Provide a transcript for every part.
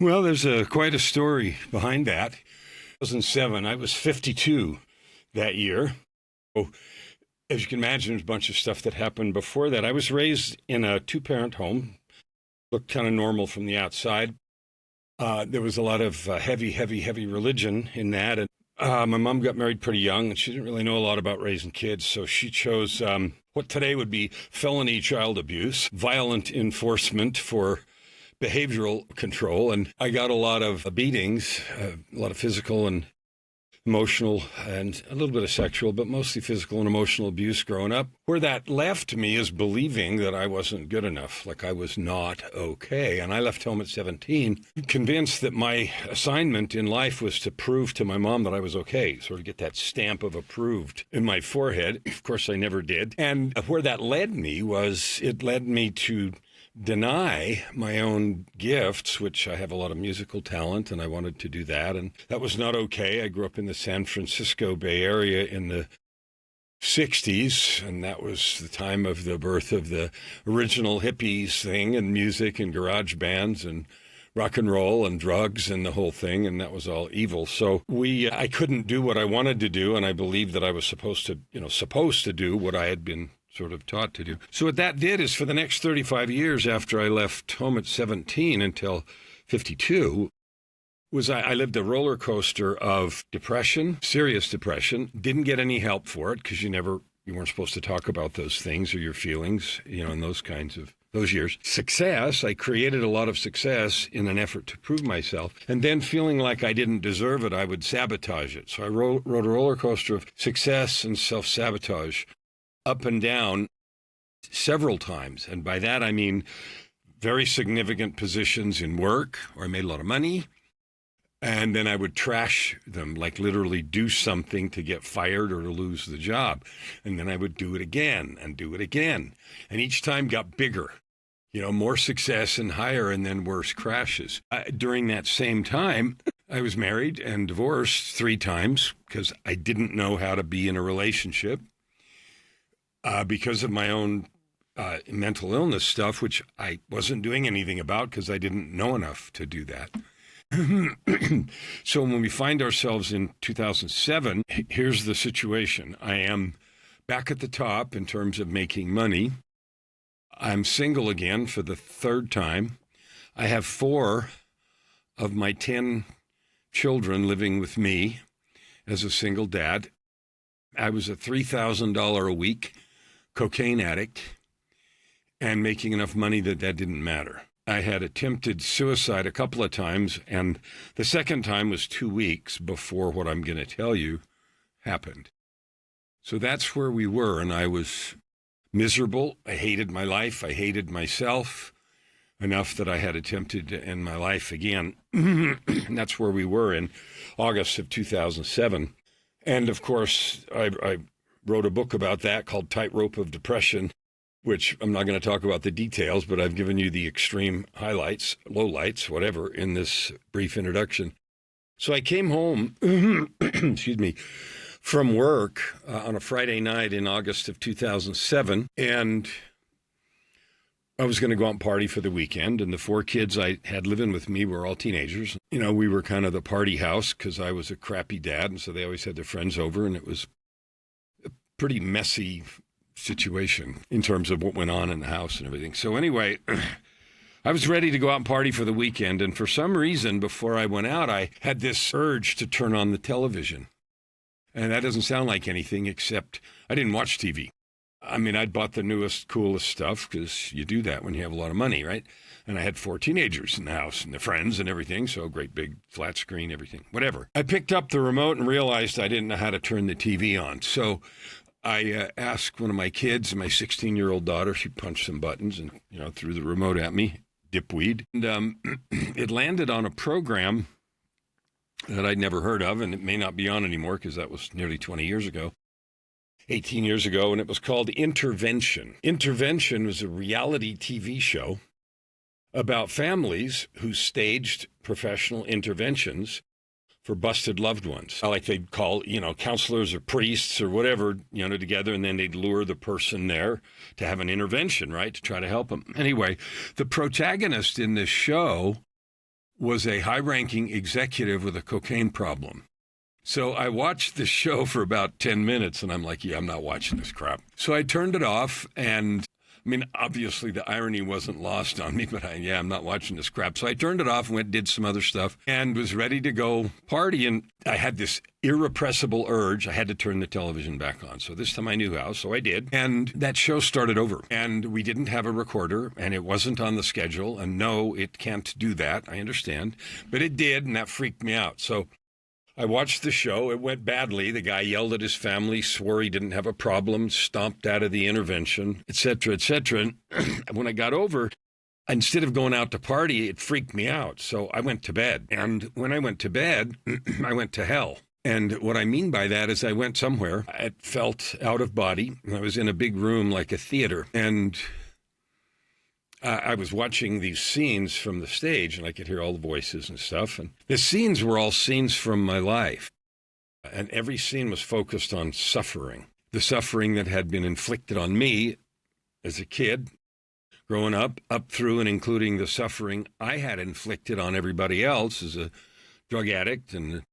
Well, there's quite a story behind that. 2007, I was 52 that year. So, as you can imagine, there's a bunch of stuff that happened before that. I was raised in a two-parent home. Looked kind of normal from the outside. There was a lot of heavy religion in that. And my mom got married pretty young, and she didn't really know a lot about raising kids. So she chose what today would be felony child abuse, violent enforcement for behavioral control. And I got a lot of beatings, a lot of physical and emotional and a little bit of sexual, but mostly physical and emotional abuse growing up. Where that left me is believing that I wasn't good enough, like I was not okay. And I left home at 17, convinced that my assignment in life was to prove to my mom that I was okay, sort of get that stamp of approved in my forehead. Of course, I never did. And where that led me was it led me to deny my own gifts, which I have a lot of musical talent, and I wanted to do that. And that was not okay. I grew up in the San Francisco Bay Area in the 60s, and that was the time of the birth of the original hippies thing and music and garage bands and rock and roll and drugs and the whole thing, and that was all evil. So I couldn't do what I wanted to do, and I believed that I was supposed to do what I had been sort of taught to do. So what that did is for the next 35 years after I left home at 17 until 52, was I lived a roller coaster of depression, serious depression, didn't get any help for it because you weren't supposed to talk about those things or your feelings, in those years. Success, I created a lot of success in an effort to prove myself. And then feeling like I didn't deserve it, I would sabotage it. So I rode a roller coaster of success and self-sabotage up and down several times. And by that, I mean very significant positions in work, or I made a lot of money. And then I would trash them, like literally do something to get fired or to lose the job. And then I would do it again and do it again. And each time got bigger, more success and higher, and then worse crashes. During that same time, I was married and divorced 3 times because I didn't know how to be in a relationship. Because of my own mental illness stuff, which I wasn't doing anything about because I didn't know enough to do that. So when we find ourselves in 2007, here's the situation. I am back at the top in terms of making money. I'm single again for the 3rd time. I have 4 of my 10 children living with me as a single dad. I was a $3,000 a week cocaine addict and making enough money that didn't matter. I had attempted suicide a couple of times, and the second time was 2 weeks before what I'm going to tell you happened. So that's where we were, and I was miserable. I hated my life. I hated myself enough that I had attempted to end my life again. And that's where we were in August of 2007. And of course, I wrote a book about that called Tightrope of Depression, which I'm not going to talk about the details, but I've given you the extreme highlights, lowlights, whatever, in this brief introduction. So I came home, from work on a Friday night in August of 2007, and I was going to go out and party for the weekend, and the 4 kids I had living with me were all teenagers. We were kind of the party house because I was a crappy dad, and so they always had their friends over, and it was a pretty messy situation in terms of what went on in the house and everything. So anyway, I was ready to go out and party for the weekend, and for some reason, before I went out, I had this urge to turn on the television. And that doesn't sound like anything, except I didn't watch TV. I mean, I'd bought the newest, coolest stuff because you do that when you have a lot of money, right? And I had 4 teenagers in the house and their friends and everything, so great big flat screen, everything, whatever. I picked up the remote and realized I didn't know how to turn the TV on. So I asked one of my kids, my 16-year-old daughter, she punched some buttons and, threw the remote at me, dipweed. And it landed on a program that I'd never heard of, and it may not be on anymore because that was nearly 20 years ago. 18 years ago, and it was called Intervention. Intervention was a reality TV show about families who staged professional interventions for busted loved ones. Like they'd call, counselors or priests or whatever, together, and then they'd lure the person there to have an intervention, right, to try to help them. Anyway, the protagonist in this show was a high-ranking executive with a cocaine problem. So I watched the show for about 10 minutes, and I'm like, yeah, I'm not watching this crap. So I turned it off, and I mean, obviously the irony wasn't lost on me, but I'm not watching this crap. So I turned it off and went, did some other stuff, and was ready to go party. And I had this irrepressible urge. I had to turn the television back on. So this time I knew how, so I did. And that show started over. And we didn't have a recorder, and it wasn't on the schedule. And no, it can't do that. I understand. But it did, and that freaked me out. So I watched the show. It went badly. The guy yelled at his family, swore he didn't have a problem, stomped out of the intervention, et cetera, et cetera. And when I got over, instead of going out to party, it freaked me out. So I went to bed. And when I went to bed, I went to hell. And what I mean by that is I went somewhere. I felt out of body. I was in a big room like a theater. And I was watching these scenes from the stage, and I could hear all the voices and stuff. And the scenes were all scenes from my life. And every scene was focused on suffering. The suffering that had been inflicted on me as a kid, growing up through and including the suffering I had inflicted on everybody else as a drug addict and,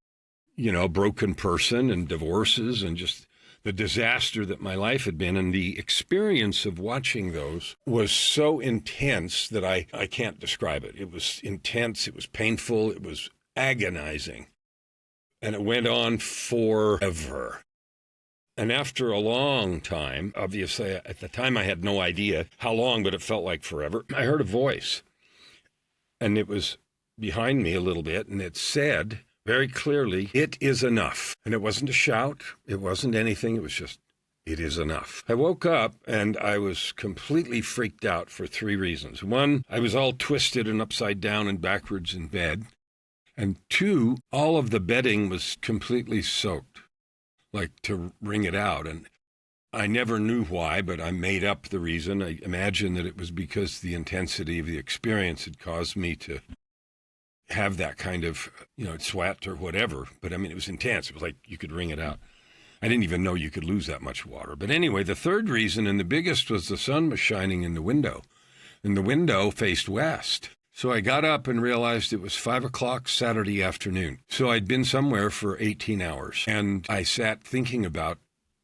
broken person, and divorces, and just the disaster that my life had been. And the experience of watching those was so intense that I can't describe it. It was intense. It was painful. It was agonizing. And it went on forever. And after a long time, obviously at the time I had no idea how long, but it felt like forever, I heard a voice. And it was behind me a little bit, and it said very clearly, "It is enough." And it wasn't a shout. It wasn't anything. It was just, "It is enough." I woke up and I was completely freaked out for 3 reasons. 1, I was all twisted and upside down and backwards in bed. And 2, all of the bedding was completely soaked, like to wring it out. And I never knew why, but I made up the reason. I imagined that it was because the intensity of the experience had caused me to have that kind of, sweat or whatever. But I mean, it was intense. It was like you could wring it out. I didn't even know you could lose that much water. But anyway, the third reason, and the biggest, was the sun was shining in the window, and the window faced west. So I got up and realized it was 5 o'clock Saturday afternoon. So I'd been somewhere for 18 hours, and I sat thinking about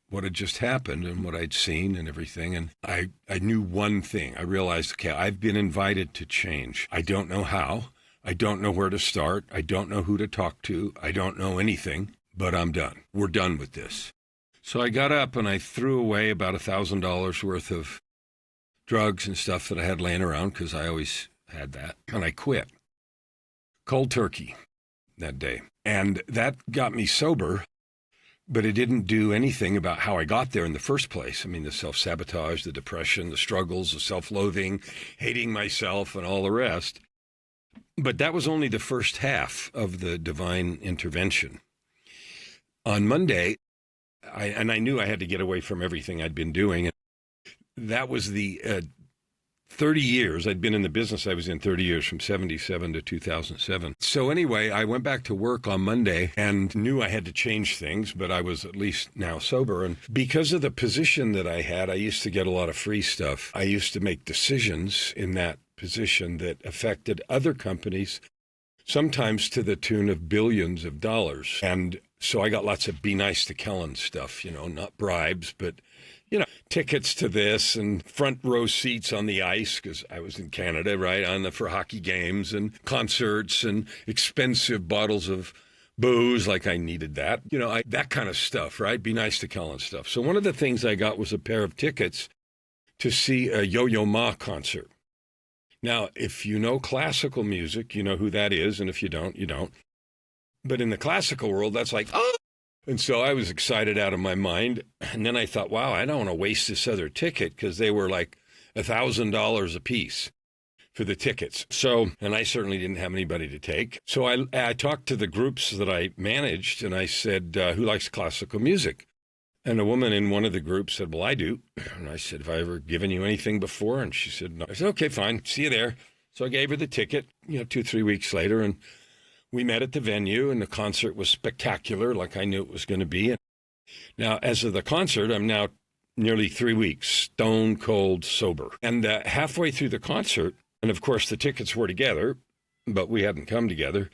what had just happened and what I'd seen and everything. And I knew one thing. I realized, okay, I've been invited to change. I don't know how. I don't know where to start. I don't know who to talk to. I don't know anything, but I'm done. We're done with this. So I got up and I threw away about $1,000 worth of drugs and stuff that I had laying around, because I always had that. And I quit cold turkey that day. And that got me sober, but it didn't do anything about how I got there in the first place. I mean, the self-sabotage, the depression, the struggles, the self-loathing, hating myself, and all the rest. But that was only the first half of the divine intervention. On Monday, I knew I had to get away from everything I'd been doing. That was the 30 years. I'd been in the business I was in 30 years, from 77 to 2007. So anyway, I went back to work on Monday and knew I had to change things, but I was at least now sober. And because of the position that I had, I used to get a lot of free stuff. I used to make decisions in that position that affected other companies, sometimes to the tune of billions of dollars. And so I got lots of be nice to Kellen stuff, not bribes, but tickets to this and front row seats on the ice, because I was in Canada, right, for hockey games and concerts, and expensive bottles of booze, like I needed that, that kind of stuff, right? Be nice to Kellen stuff. So one of the things I got was a pair of tickets to see a Yo-Yo Ma concert. Now, if you know classical music, you know who that is, and if you don't, you don't. But in the classical world, that's like, oh! And so I was excited out of my mind. And then I thought, wow, I don't want to waste this other ticket, because they were like $1,000 a piece for the tickets. So, and I certainly didn't have anybody to take. So I talked to the groups that I managed, and I said, who likes classical music? And a woman in one of the groups said, well, I do. And I said, have I ever given you anything before? And she said, no. I said, okay, fine. See you there. So I gave her the ticket, 2-3 weeks later, and we met at the venue, and the concert was spectacular, like I knew it was going to be. Now, as of the concert, I'm now nearly 3 weeks stone cold sober. And halfway through the concert, and of course the tickets were together, but we hadn't come together.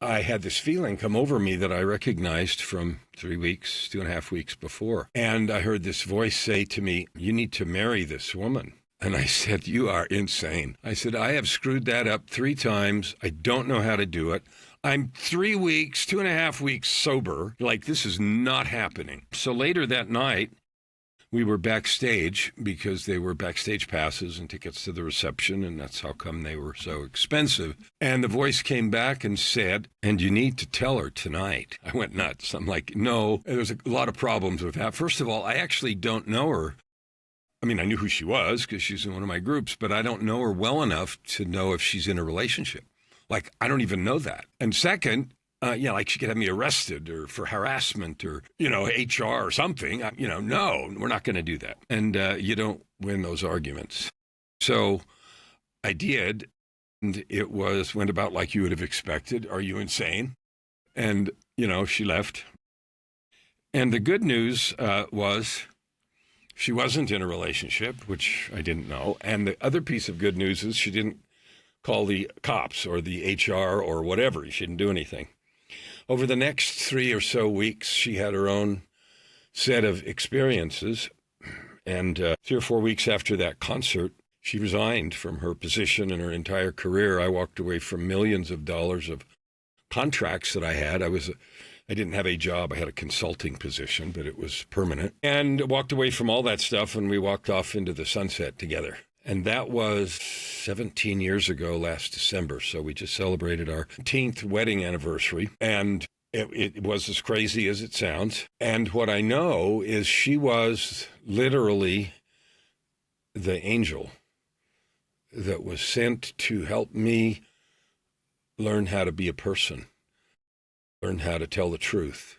I had this feeling come over me that I recognized from 3 weeks, 2.5 weeks before. And I heard this voice say to me, "You need to marry this woman." And I said, "You are insane." I said, "I have screwed that up 3 times. I don't know how to do it. I'm 3 weeks, 2.5 weeks sober. Like, this is not happening." So later that night, we were backstage because they were backstage passes and tickets to the reception, and that's how come they were so expensive. And the voice came back and said, "And you need to tell her tonight." I went nuts. I'm like, no, there's a lot of problems with that. First of all, I actually don't know her. I mean, I knew who she was because she's in one of my groups, but I don't know her well enough to know if she's in a relationship. Like, I don't even know that. And second, like she could have me arrested or for harassment or, HR or something. No, we're not going to do that. And you don't win those arguments. So I did. And it went about like you would have expected. Are you insane? And, she left. And the good news was she wasn't in a relationship, which I didn't know. And the other piece of good news is she didn't call the cops or the HR or whatever. She didn't do anything. Over the next 3 or so weeks, she had her own set of experiences. And 3 or 4 weeks after that concert, she resigned from her position and her entire career. I walked away from millions of dollars of contracts that I had. I didn't have a job. I had a consulting position, but it was permanent. And walked away from all that stuff, and we walked off into the sunset together. And that was 17 years ago last December. So we just celebrated our 10th wedding anniversary. And it was as crazy as it sounds. And what I know is she was literally the angel that was sent to help me learn how to be a person, learn how to tell the truth,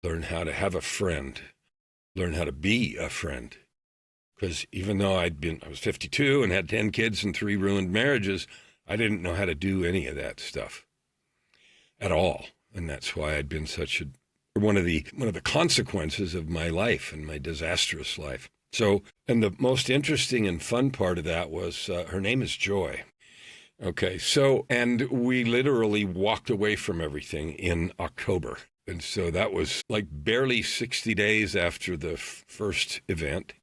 learn how to have a friend, learn how to be a friend. Because even though I was 52 and had 10 kids and 3 ruined marriages, I didn't know how to do any of that stuff at all. And that's why I'd been one of the consequences of my life and my disastrous life. So, and the most interesting and fun part of that was her name is Joy. Okay, so, and we literally walked away from everything in October. And so that was like barely 60 days after the first event.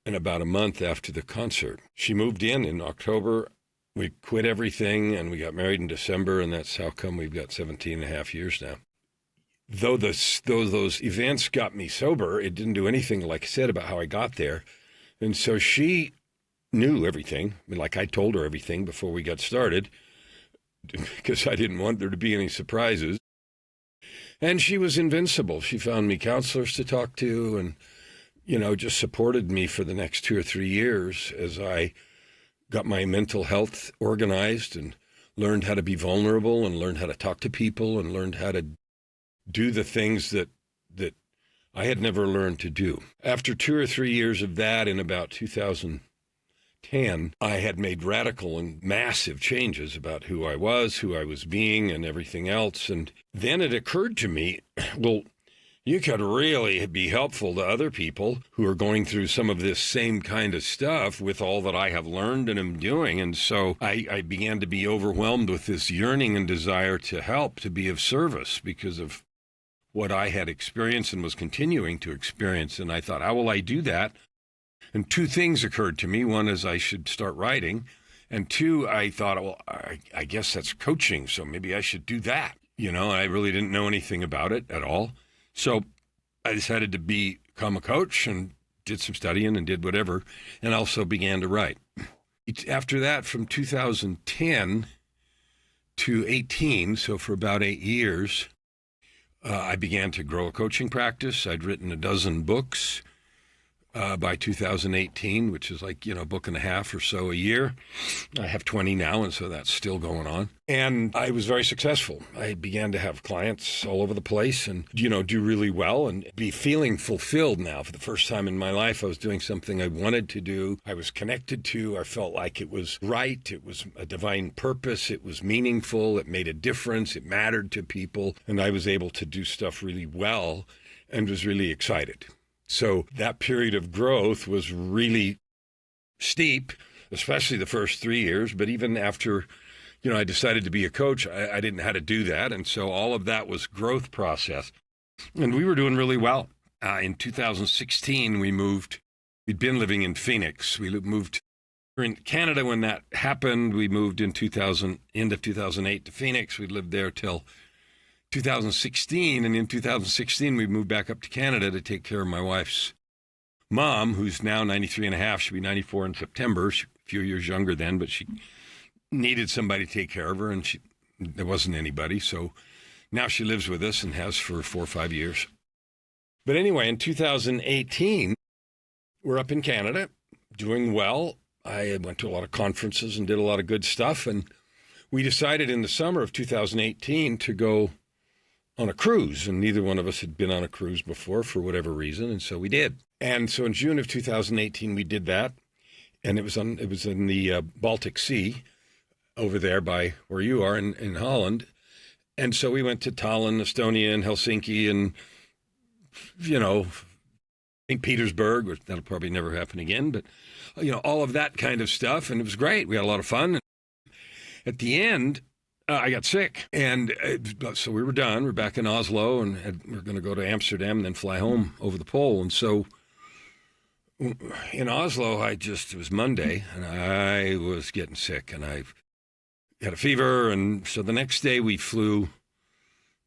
And about a month after the concert. She moved in October. We quit everything and we got married in December, and that's how come we've got 17 and a half years now. Though those events got me sober, it didn't do anything, like I said, about how I got there. And so she knew everything. I mean, like I told her everything before we got started because I didn't want there to be any surprises. And she was invincible. She found me counselors to talk to and just supported me for the next 2 or 3 years as I got my mental health organized and learned how to be vulnerable and learned how to talk to people and learned how to do the things that I had never learned to do. After 2 or 3 years of that, in about 2010, I had made radical and massive changes about who I was being, and everything else. And then it occurred to me, well, you could really be helpful to other people who are going through some of this same kind of stuff with all that I have learned and am doing. And so I began to be overwhelmed with this yearning and desire to help, to be of service because of what I had experienced and was continuing to experience. And I thought, how will I do that? And 2 things occurred to me. One is I should start writing. And 2, I thought, well, I guess that's coaching, so maybe I should do that. I really didn't know anything about it at all. So I decided to become a coach and did some studying and did whatever, and also began to write. After that, from 2010 to 18, so for about 8 years, I began to grow a coaching practice. I'd written a dozen books by 2018, which is like, a book and a half or so a year. I have 20 now, and so that's still going on. And I was very successful. I began to have clients all over the place and, do really well and be feeling fulfilled now. For the first time in my life, I was doing something I wanted to do. I was connected to. I felt like it was right. It was a divine purpose. It was meaningful. It made a difference. It mattered to people. And I was able to do stuff really well and was really excited. So that period of growth was really steep, especially the first 3 years. But even after, I decided to be a coach. I didn't know how to do that. And so all of that was growth process. And we were doing really well. In 2016, we moved. We'd been living in Phoenix. We moved in Canada when that happened. We moved in end of 2008 to Phoenix. We lived there till 2016. And in 2016, we moved back up to Canada to take care of my wife's mom, who's now 93 and a half. She'll be 94 in September. She's a few years younger then, but she needed somebody to take care of her, and there wasn't anybody. So now she lives with us and has for 4 or 5 years. But anyway, in 2018, we're up in Canada doing well. I went to a lot of conferences and did a lot of good stuff. And we decided in the summer of 2018 to go on a cruise. And neither one of us had been on a cruise before for whatever reason. And so we did. And so in June of 2018, we did that. And it was in the Baltic Sea over there by where you are in Holland. And so we went to Tallinn, Estonia, and Helsinki, and, St. Petersburg, which that'll probably never happen again, but, all of that kind of stuff. And it was great. We had a lot of fun. At the end, I got sick. And so we were done. We're back in Oslo, and we're going to go to Amsterdam and then fly home over the pole. And so in Oslo, it was Monday, and I was getting sick, and I had a fever. And so the next day we flew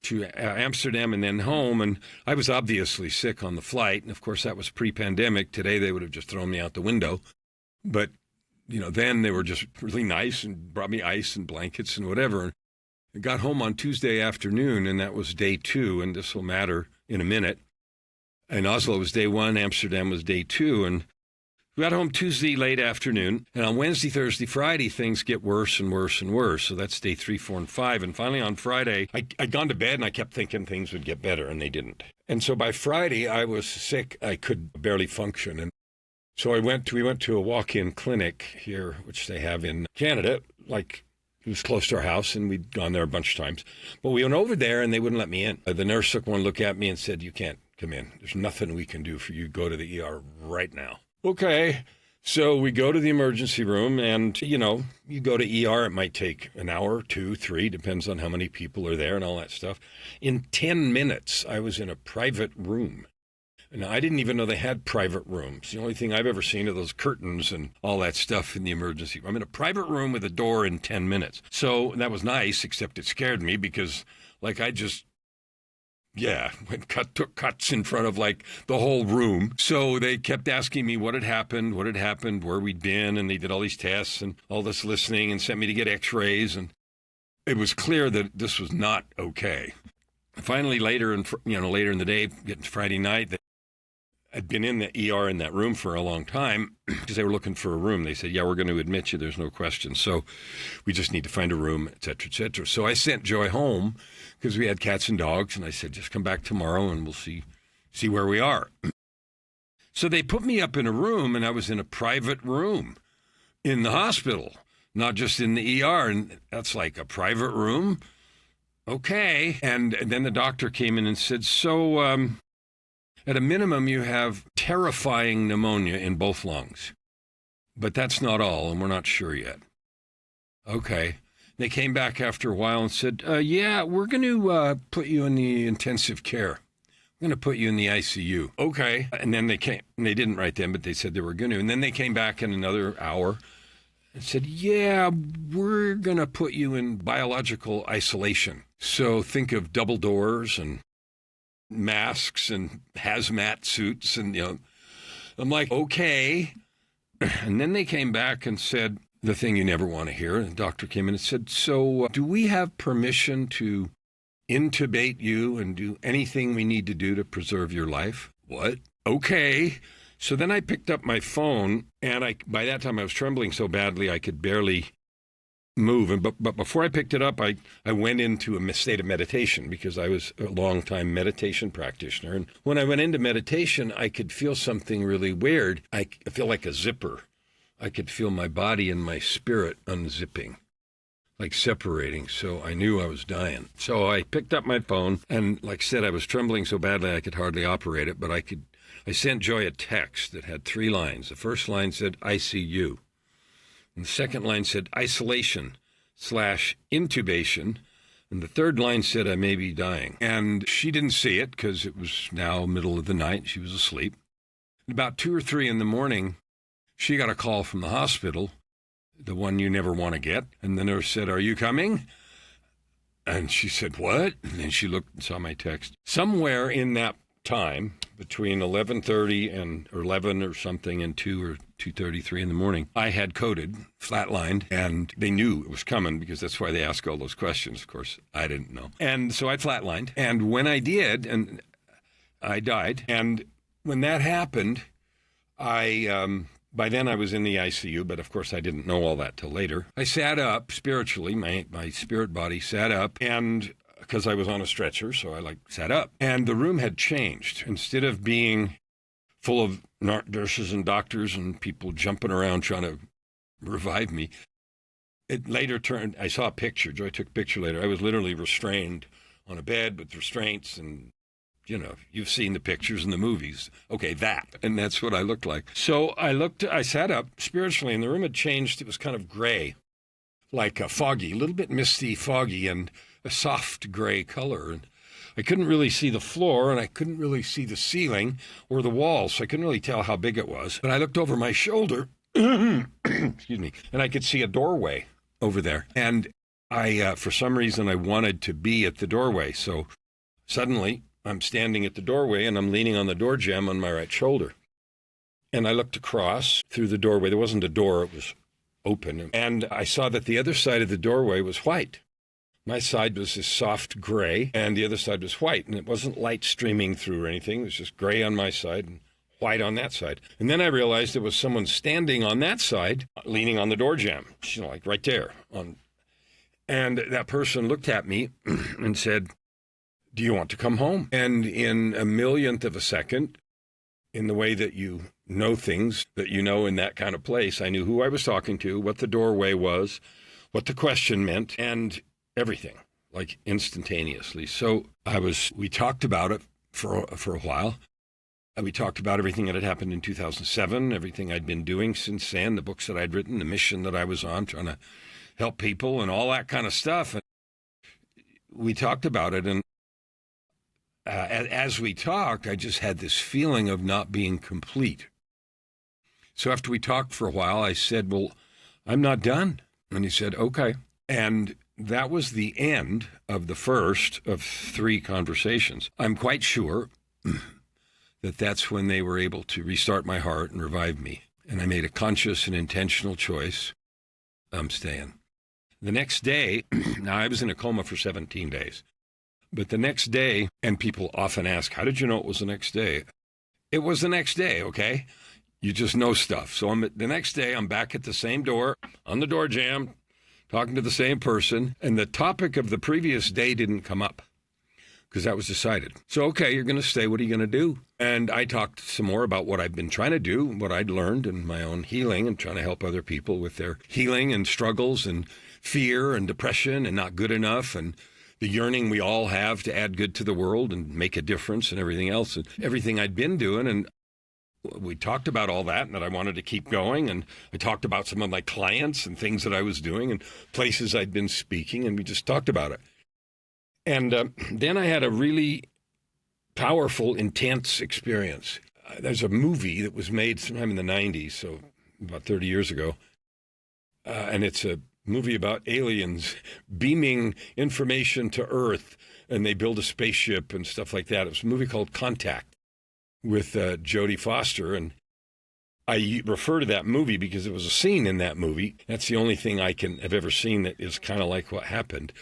to Amsterdam and then home. And I was obviously sick on the flight. And of course, that was pre-pandemic. Today, they would have just thrown me out the window. But, then they were just really nice and brought me ice and blankets and whatever. And I got home on Tuesday afternoon, and that was day 2. And this will matter in a minute. And Oslo was day 1. Amsterdam was day 2. And we got home Tuesday late afternoon, and on Wednesday, Thursday, Friday, things get worse and worse and worse. So that's day 3, 4, and 5. And finally on Friday, I'd gone to bed, and I kept thinking things would get better, and they didn't. And so by Friday, I was sick. I could barely function. And so we went to a walk-in clinic here, which they have in Canada, it was close to our house, and we'd gone there a bunch of times. But we went over there, and they wouldn't let me in. The nurse took one look at me and said, "You can't come in. There's nothing we can do for you. Go to the ER right now." Okay, so we go to the emergency room, and, you go to ER, it might take an hour, 2, 3, depends on how many people are there and all that stuff. In 10 minutes, I was in a private room. And I didn't even know they had private rooms. The only thing I've ever seen are those curtains and all that stuff in the emergency room. I'm in a private room with a door in 10 minutes. So that was nice, except it scared me because, took cuts in front of the whole room. So they kept asking me what had happened, where we'd been, and they did all these tests and all this listening and sent me to get x-rays. And it was clear that this was not okay. Finally, later in the day, getting to Friday night, I'd been in the ER in that room for a long time because they were looking for a room. They said, "Yeah, we're going to admit you. There's no question. So we just need to find a room, et cetera, et cetera." So I sent Joy home because we had cats and dogs. And I said, "Just come back tomorrow and we'll see where we are." So they put me up in a room, and I was in a private room in the hospital, not just in the ER. And that's like a private room. Okay. And then the doctor came in and said, "So, at a minimum, you have terrifying pneumonia in both lungs. But that's not all, and we're not sure yet." Okay. They came back after a while and said, "Yeah, we're going to put you in the intensive care. We're going to put you in the ICU." Okay. And then they came. And they didn't right then, but they said they were going to. And then they came back in another hour and said, "Yeah, we're going to put you in biological isolation. So think of double doors and masks and hazmat suits." And, I'm like, okay. And then they came back and said the thing you never want to hear. The doctor came in and said, "So do we have permission to intubate you and do anything we need to do to preserve your life?" What? Okay. So then I picked up my phone, and by that time I was trembling so badly I could barely move. But before I picked it up, I went into a state of meditation because I was a long-time meditation practitioner. And when I went into meditation, I could feel something really weird. I feel like a zipper. I could feel my body and my spirit unzipping, like separating. So I knew I was dying. So I picked up my phone, and like I said, I was trembling so badly I could hardly operate it. But I sent Joy a text that had 3 lines. The first line said, "ICU." And the second line said, "Isolation. intubation. And the third line said I may be dying. And she didn't see it because it was now middle of the night. She was asleep. About 2 or 3 in the morning, she got a call from the hospital, the one you never want to get. And the nurse said, "Are you coming?" And she said, "What?" And then she looked and saw my text. Somewhere in that time, between 11:30 and 11 or something and 2 or 2:33 in the morning, I had coded, flatlined, and they knew it was coming because that's why they ask all those questions. Of course, I didn't know. And so I flatlined. And when I did, and I died. And when that happened, by then I was in the ICU, but of course I didn't know all that till later. I sat up spiritually, my spirit body sat up, and because I was on a stretcher, so I sat up. And the room had changed. Instead of being full of nurses and doctors and people jumping around trying to revive me, it later turned, I saw a picture, Joy took a picture later. I was literally restrained on a bed with restraints, and you've seen the pictures in the movies. Okay, and that's what I looked like. So I sat up spiritually, and the room had changed. It was kind of gray, like a foggy, a little bit misty, foggy, and a soft gray color. And I couldn't really see the floor, and I couldn't really see the ceiling or the walls, so I couldn't really tell how big it was. But I looked over my shoulder, excuse me, and I could see a doorway over there. And for some reason, I wanted to be at the doorway. So suddenly, I'm standing at the doorway, and I'm leaning on the door jamb on my right shoulder. And I looked across through the doorway. There wasn't a door. It was open. And I saw that the other side of the doorway was white. My side was this soft gray, and the other side was white. And it wasn't light streaming through or anything. It was just gray on my side and white on that side. And then I realized there was someone standing on that side, leaning on the door jamb, like right there. And that person looked at me and said, "Do you want to come home?" And in a millionth of a second, in the way that you know things that you know in that kind of place, I knew who I was talking to, what the doorway was, what the question meant, and everything, like instantaneously. So we talked about it for a while. We talked about everything that had happened in 2007, everything I'd been doing since then, the books that I'd written, the mission that I was on, trying to help people and all that kind of stuff. And we talked about it, and as we talked, I just had this feeling of not being complete. So after we talked for a while, I said, "Well, I'm not done." And he said, "Okay." And that was the end of the first of 3 conversations. I'm quite sure that that's when they were able to restart my heart and revive me. And I made a conscious and intentional choice. I'm staying. The next day, now I was in a coma for 17 days. But the next day, and people often ask, "How did you know it was the next day?" It was the next day, okay? You just know stuff. So the next day, I'm back at the same door, on the door jamb, talking to the same person, and the topic of the previous day didn't come up because that was decided. So, okay, you're going to stay. What are you going to do? And I talked some more about what I've been trying to do, what I'd learned in my own healing, and trying to help other people with their healing and struggles and fear and depression and not good enough, and the yearning we all have to add good to the world and make a difference and everything else, and everything I'd been doing. And we talked about all that, and that I wanted to keep going. And I talked about some of my clients and things that I was doing and places I'd been speaking, and we just talked about it. And then I had a really powerful, intense experience. There's a movie that was made sometime in the 90s, so about 30 years ago, and it's a movie about aliens beaming information to Earth, and they build a spaceship and stuff like that. It was a movie called Contact with Jodie Foster, and I refer to that movie because it was a scene in that movie. That's the only thing I have ever seen that is kind of like what happened.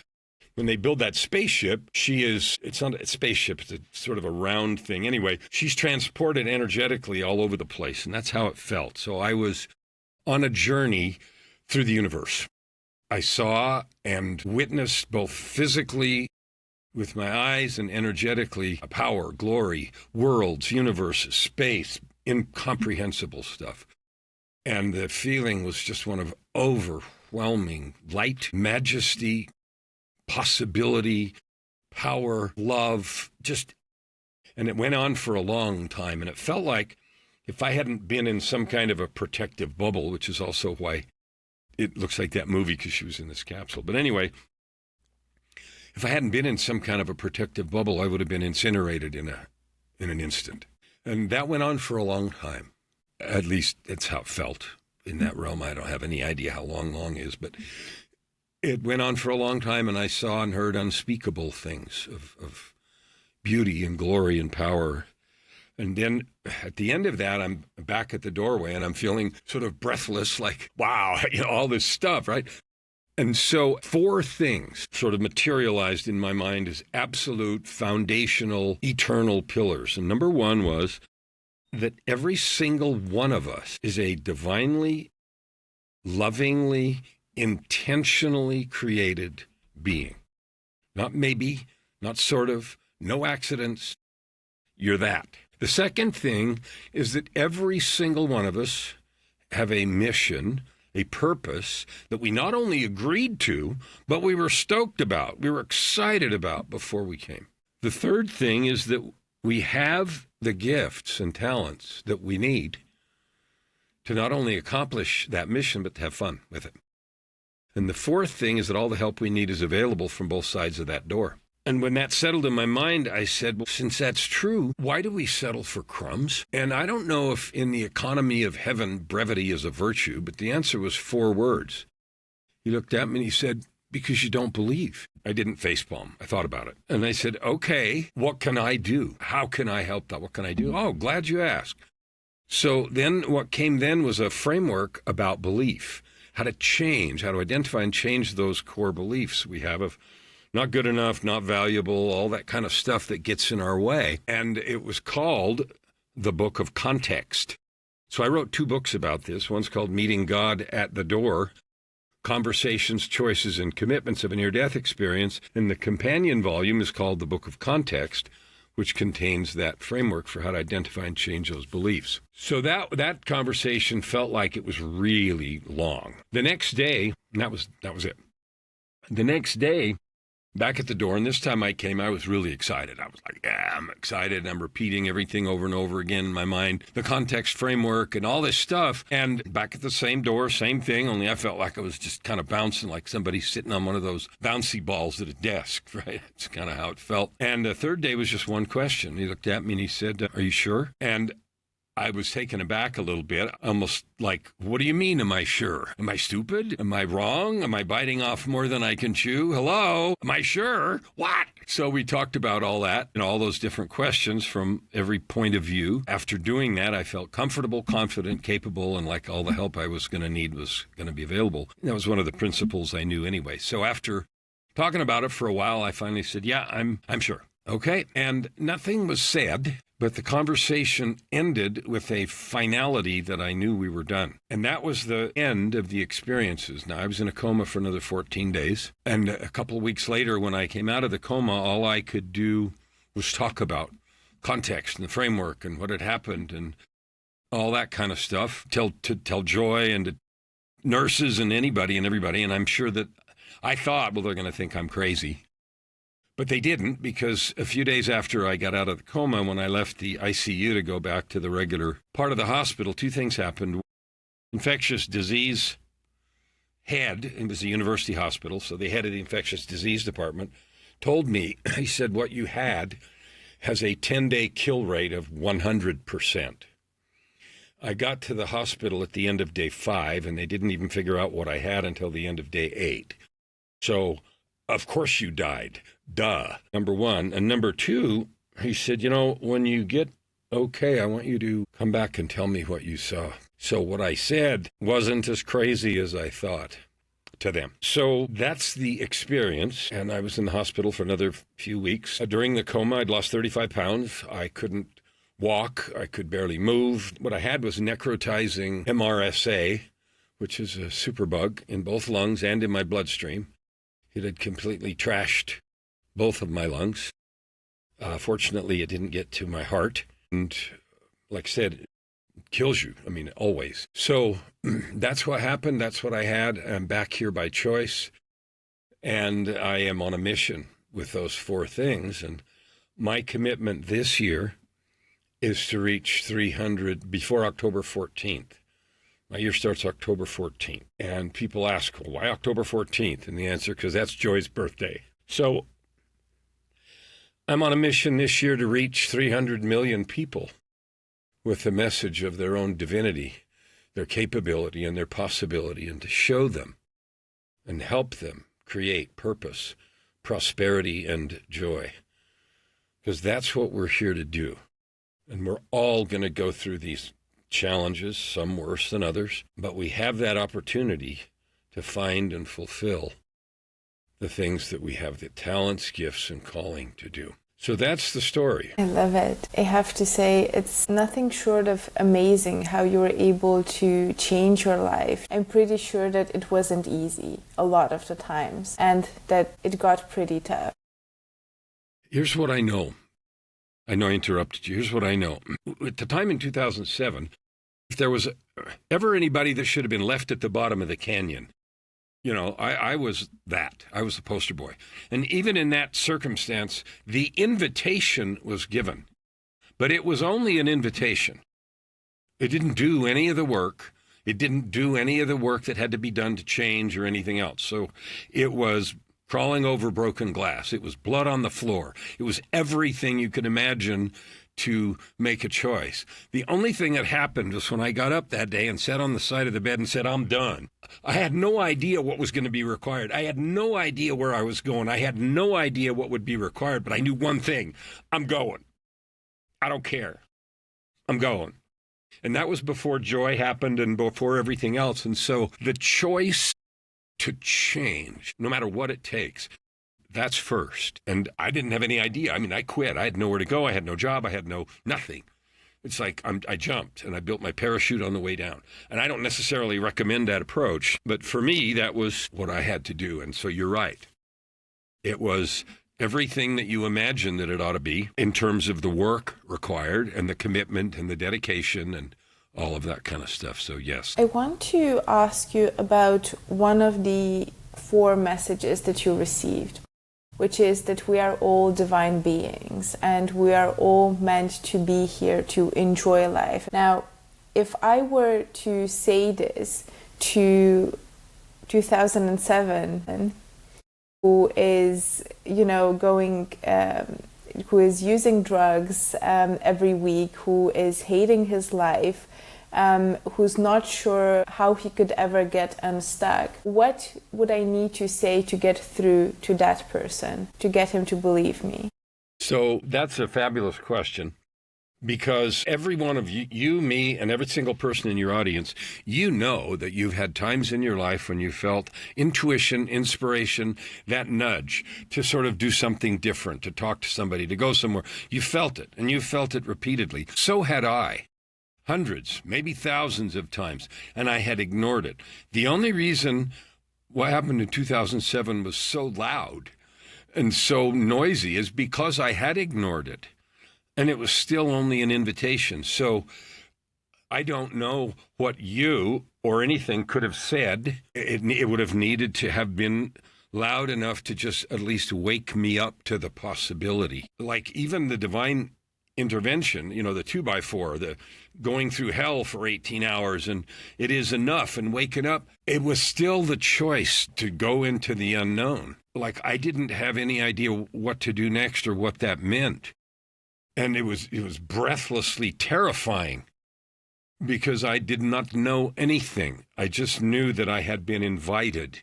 When they build that spaceship, it's not a spaceship, it's a sort of a round thing. Anyway, she's transported energetically all over the place, and that's how it felt. So I was on a journey through the universe. I saw and witnessed both physically with my eyes and energetically power, glory, worlds, universes, space, incomprehensible stuff. And the feeling was just one of overwhelming light, majesty, possibility, power, love, and it went on for a long time. And it felt like if I hadn't been in some kind of a protective bubble, which is also why it looks like that movie because she was in this capsule. But anyway, if I hadn't been in some kind of a protective bubble, I would have been incinerated in an instant. And that went on for a long time. At least that's how it felt in that realm. I don't have any idea how long is, but it went on for a long time, and I saw and heard unspeakable things of beauty and glory and power. And then at the end of that, I'm back at the doorway, and I'm feeling sort of breathless, like, wow, all this stuff, right? And so 4 things sort of materialized in my mind as absolute, foundational, eternal pillars. And number 1 was that every single one of us is a divinely, lovingly, intentionally created being. Not maybe, not sort of, no accidents. You're that. The second thing is that every single one of us have a mission, a purpose that we not only agreed to, but we were stoked about, we were excited about before we came. The third thing is that we have the gifts and talents that we need to not only accomplish that mission, but to have fun with it. And the fourth thing is that all the help we need is available from both sides of that door. And when that settled in my mind, I said, well, since that's true, why do we settle for crumbs? And I don't know if in the economy of heaven, brevity is a virtue, but the answer was 4 words. He looked at me and he said, because you don't believe. I didn't facepalm. I thought about it. And I said, okay, what can I do? How can I help that? What can I do? Oh, glad you asked. So then what came then was a framework about belief, how to change, how to identify and change those core beliefs we have of not good enough, not valuable, all that kind of stuff that gets in our way. And it was called the Book of Context. So I wrote 2 books about this. One's called Meeting God at the Door, Conversations, Choices, and Commitments of a Near-Death Experience. And the companion volume is called the Book of Context, which contains that framework for how to identify and change those beliefs. So that conversation felt like it was really long. The next day, that was it. The next day, back at the door, and this time I was really excited. I was like, yeah, I'm excited. I'm repeating everything over and over again in my mind, the context framework and all this stuff. And back at the same door, same thing, only I felt like I was just kind of bouncing like somebody sitting on one of those bouncy balls at a desk, right? That's kind of how it felt. And the third day was just one question. He looked at me and he said, are you sure? And I was taken aback a little bit, almost like, what do you mean, am I sure? Am I stupid? Am I wrong? Am I biting off more than I can chew? Hello? Am I sure? What? So we talked about all that and all those different questions from every point of view. After doing that, I felt comfortable, confident, capable, and like all the help I was going to need was going to be available. And that was one of the principles I knew anyway. So after talking about it for a while, I finally said, yeah, I'm sure. Okay. And nothing was said, but the conversation ended with a finality that I knew we were done. And that was the end of the experiences. Now, I was in a coma for another 14 days. And a couple of weeks later, when I came out of the coma, all I could do was talk about context and the framework and what had happened and all that kind of stuff. Tell joy and to nurses and anybody and everybody. And I'm sure that I thought, well, they're going to think I'm crazy. But they didn't, because a few days after I got out of the coma, when I left the ICU to go back to the regular part of the hospital, 2 things happened. Infectious disease head, it was a university hospital, so the head of the infectious disease department told me, he said, what you had has a 10-day kill rate of 100%. I got to the hospital at the end of day 5, and they didn't even figure out what I had until the end of day 8. So, of course you died. Duh. Number 1. And number 2, he said, when you get okay, I want you to come back and tell me what you saw. So what I said wasn't as crazy as I thought to them. So that's the experience. And I was in the hospital for another few weeks. During the coma, I'd lost 35 pounds. I couldn't walk. I could barely move. What I had was necrotizing MRSA, which is a superbug in both lungs and in my bloodstream. It had completely trashed both of my lungs. Fortunately, it didn't get to my heart. And like I said, it kills you. Always. So that's what happened. That's what I had. I'm back here by choice. And I am on a mission with those 4 things. And my commitment this year is to reach 300 before October 14th. My year starts October 14th. And people ask, well, why October 14th? And the answer, because that's Joy's birthday. So I'm on a mission this year to reach 300 million people with the message of their own divinity, their capability, and their possibility, and to show them and help them create purpose, prosperity, and joy. Because that's what we're here to do. And we're all going to go through these challenges, some worse than others, but we have that opportunity to find and fulfill the things that we have the talents, gifts, and calling to do. So that's the story. I love it. I have to say, it's nothing short of amazing how you were able to change your life. I'm pretty sure that it wasn't easy a lot of the times, and that it got pretty tough. Here's what I know. I know I interrupted you. Here's what I know. At the time in 2007, if there was ever anybody that should have been left at the bottom of the canyon, you know, I was that. I was the poster boy. And even in that circumstance, the invitation was given. But it was only an invitation. It didn't do any of the work. It didn't do any of the work that had to be done to change or anything else. So it was crawling over broken glass. It was blood on the floor. It was everything you could imagine to make a choice. The only thing that happened was when I got up that day and sat on the side of the bed and said, I'm done. I had no idea what was going to be required. I had no idea where I was going. I had no idea what would be required, but I knew one thing. I'm going. I don't care. I'm going. And that was before joy happened and before everything else. And so the choice to change, no matter what it takes, that's first. And I didn't have any idea. I mean, I quit. I had nowhere to go. I had no job. I had nothing. It's like I jumped and I built my parachute on the way down. And I don't necessarily recommend that approach, but for me, that was what I had to do. And so you're right. It was everything that you imagine that it ought to be in terms of the work required and the commitment and the dedication and all of that kind of stuff. So yes. I want to ask you about one of the 4 messages that you received, which is that we are all divine beings and we are all meant to be here to enjoy life. Now, if I were to say this to 2007, who is, who is using drugs every week, who is hating his life, who's not sure how he could ever get unstuck, what would I need to say to get through to that person, to get him to believe me? So that's a fabulous question, because every one of you, me, and every single person in your audience, you know that you've had times in your life when you felt intuition, inspiration, that nudge to sort of do something different, to talk to somebody, to go somewhere. You felt it, and you felt it repeatedly. So had I. Hundreds, maybe thousands of times, and I had ignored it. The only reason what happened in 2007 was so loud and so noisy is because I had ignored it, and it was still only an invitation. So I don't know what you or anything could have said. It would have needed to have been loud enough to just at least wake me up to the possibility. Like even the divine intervention, the 2x4, the going through hell for 18 hours and it is enough and waking up, it was still the choice to go into the unknown. Like I didn't have any idea what to do next or what that meant. And it was breathlessly terrifying because I did not know anything. I just knew that I had been invited.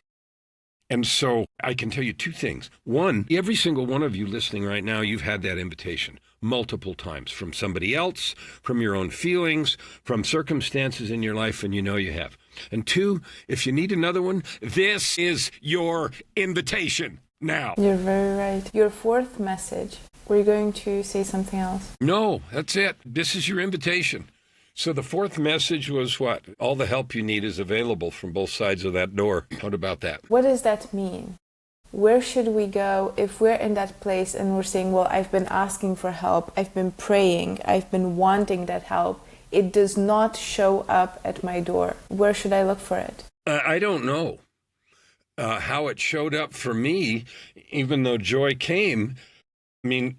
And so I can tell you 2 things. One, every single one of you listening right now, you've had that invitation multiple times from somebody else, from your own feelings, from circumstances in your life, and you know you have. And 2, if you need another one, this is your invitation now. You're very right. Your 4th message, were you going to say something else? No, that's it. This is your invitation. So the 4th message was what? All the help you need is available from both sides of that door. What about that? What does that mean? Where should we go if we're in that place and we're saying, well, I've been asking for help, I've been praying, I've been wanting that help. It does not show up at my door. Where should I look for it? I don't know how it showed up for me, even though joy came. I mean,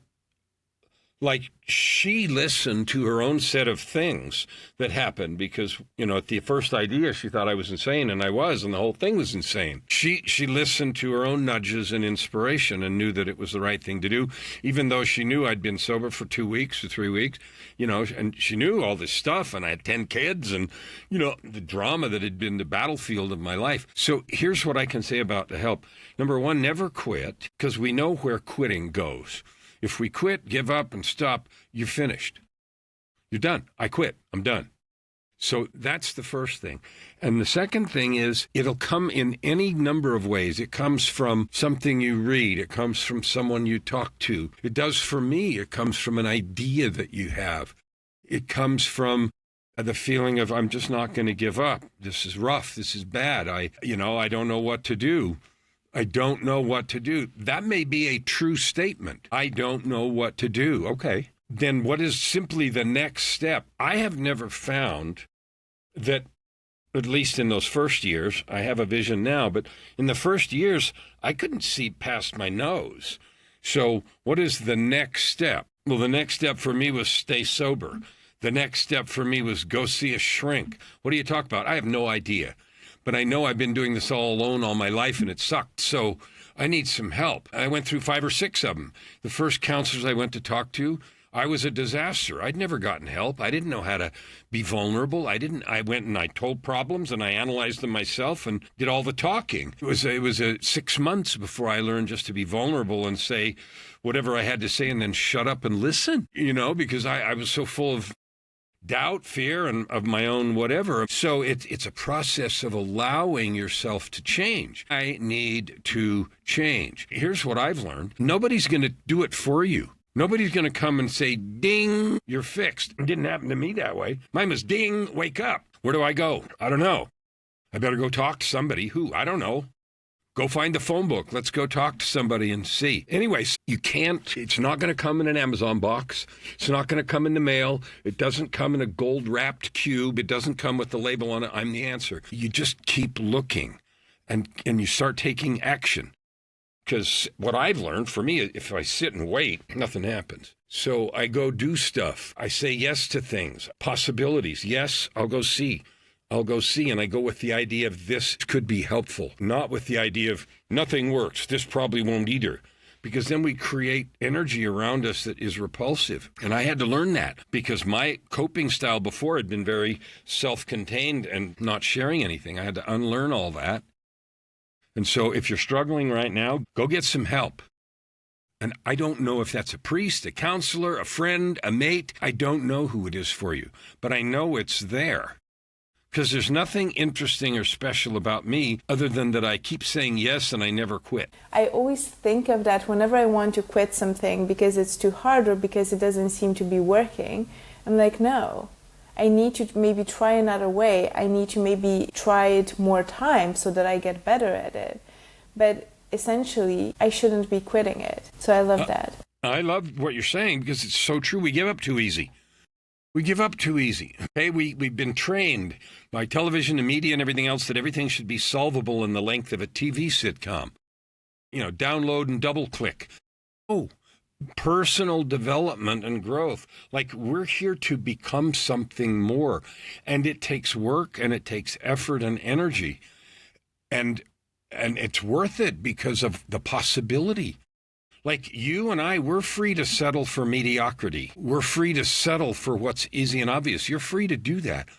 Like, she listened to her own set of things that happened because, at the first idea, she thought I was insane, and I was, and the whole thing was insane. She listened to her own nudges and inspiration and knew that it was the right thing to do, even though she knew I'd been sober for 2 weeks or 3 weeks, and she knew all this stuff, and I had 10 kids and, the drama that had been the battlefield of my life. So here's what I can say about the help. Number one, never quit, because we know where quitting goes. If we quit, give up, and stop, you're finished. You're done. I quit. I'm done. So that's the first thing. And the second thing is it'll come in any number of ways. It comes from something you read. It comes from someone you talk to. It does for me. It comes from an idea that you have. It comes from the feeling of, I'm just not going to give up. This is rough. This is bad. I don't know what to do. I don't know what to do. That may be a true statement. I don't know what to do. Okay. Then what is simply the next step? I have never found that, at least in those first years, I have a vision now, but in the first years, I couldn't see past my nose. So what is the next step? Well, the next step for me was stay sober. The next step for me was go see a shrink. What do you talk about? I have no idea. But I know I've been doing this all alone all my life, and it sucked. So I need some help. I went through 5 or 6 of them. The first counselors I went to talk to, I was a disaster. I'd never gotten help. I didn't know how to be vulnerable. I went and I told problems, and I analyzed them myself and did all the talking. It was 6 months before I learned just to be vulnerable and say whatever I had to say and then shut up and listen, because I was so full of doubt, fear, and of my own whatever. So it's a process of allowing yourself to change. I need to change. Here's what I've learned. Nobody's going to do it for you. Nobody's going to come and say, ding, you're fixed. It didn't happen to me that way. Mine was, ding, wake up. Where do I go? I don't know. I better go talk to somebody. Who? I don't know. Go find the phone book. Let's go talk to somebody and see. Anyways, it's not going to come in an Amazon box. It's not going to come in the mail. It doesn't come in a gold-wrapped cube. It doesn't come with the label on it, I'm the answer. You just keep looking and you start taking action. Because what I've learned, for me, if I sit and wait, nothing happens. So I go do stuff. I say yes to things, possibilities. Yes, I'll go see, and I go with the idea of this could be helpful, not with the idea of nothing works, this probably won't either, because then we create energy around us that is repulsive. And I had to learn that because my coping style before had been very self-contained and not sharing anything. I had to unlearn all that. And so if you're struggling right now, go get some help. And I don't know if that's a priest, a counselor, a friend, a mate. I don't know who it is for you, but I know it's there. Because there's nothing interesting or special about me other than that I keep saying yes and I never quit. I always think of that whenever I want to quit something because it's too hard or because it doesn't seem to be working. I'm like, no, I need to maybe try another way. I need to maybe try it more times so that I get better at it. But essentially, I shouldn't be quitting it. So I love that. I love what you're saying because it's so true. We give up too easy. We give up too easy. Okay, we've been trained by television and media and everything else that everything should be solvable in the length of a TV sitcom. Download and double click. Oh, personal development and growth. Like, we're here to become something more. And it takes work and it takes effort and energy. And it's worth it because of the possibility. Like, you and I, we're free to settle for mediocrity. We're free to settle for what's easy and obvious. You're free to do that.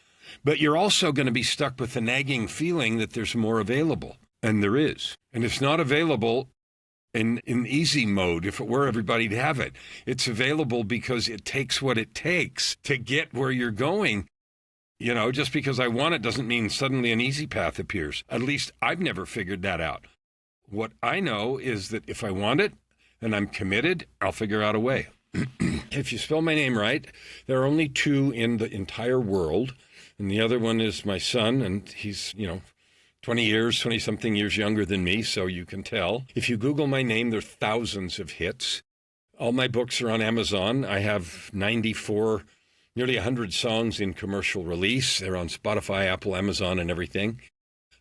But you're also going to be stuck with the nagging feeling that there's more available. And there is. And it's not available in easy mode if it were everybody to have it. It's available because it takes what it takes to get where you're going. Just because I want it doesn't mean suddenly an easy path appears. At least I've never figured that out. What I know is that if I want it, and I'm committed, I'll figure out a way. If you spell my name right, there are only 2 in the entire world, and the other one is my son, and he's, 20-something years younger than me, so you can tell. If you Google my name, there are thousands of hits. All my books are on Amazon. I have 94, nearly 100 songs in commercial release. They're on Spotify, Apple, Amazon, and everything.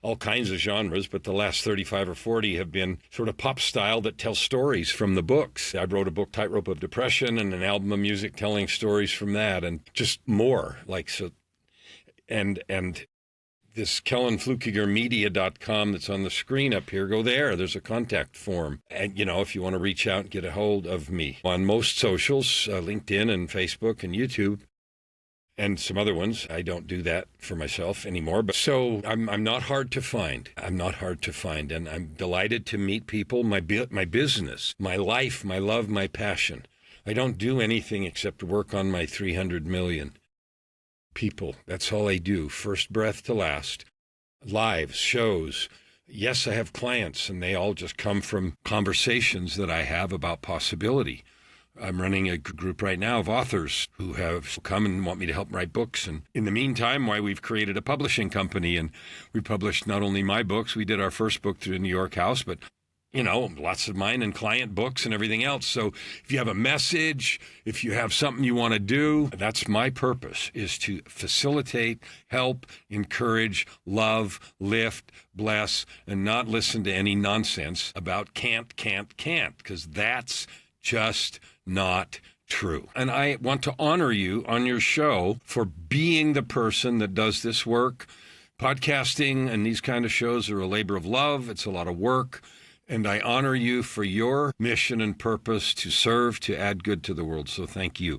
all kinds of genres, but the last 35 or 40 have been sort of pop style that tell stories from the books. I wrote a book, Tightrope of Depression, and an album of music telling stories from that, and just more like so. And this KellenFlukigerMedia.com that's on the screen up here, go there. There's a contact form. And, if you want to reach out and get a hold of me on most socials, LinkedIn and Facebook and YouTube and some other ones. I don't do that for myself anymore. But so I'm not hard to find. I'm not hard to find. And I'm delighted to meet people, my business, my life, my love, my passion. I don't do anything except work on my 300 million. People. That's all I do. First breath to last. Lives, shows. Yes, I have clients, and they all just come from conversations that I have about possibility. I'm running a group right now of authors who have come and want me to help write books. And in the meantime, we've created a publishing company, and we published not only my books, we did our first book through New York House, but lots of mine and client books and everything else. So if you have a message, if you have something you want to do, that's my purpose, is to facilitate, help, encourage, love, lift, bless, and not listen to any nonsense about can't, because that's just not true. And I want to honor you on your show for being the person that does this work. Podcasting and these kind of shows are a labor of love. It's a lot of work. And I honor you for your mission and purpose to serve, to add good to the world. So thank you.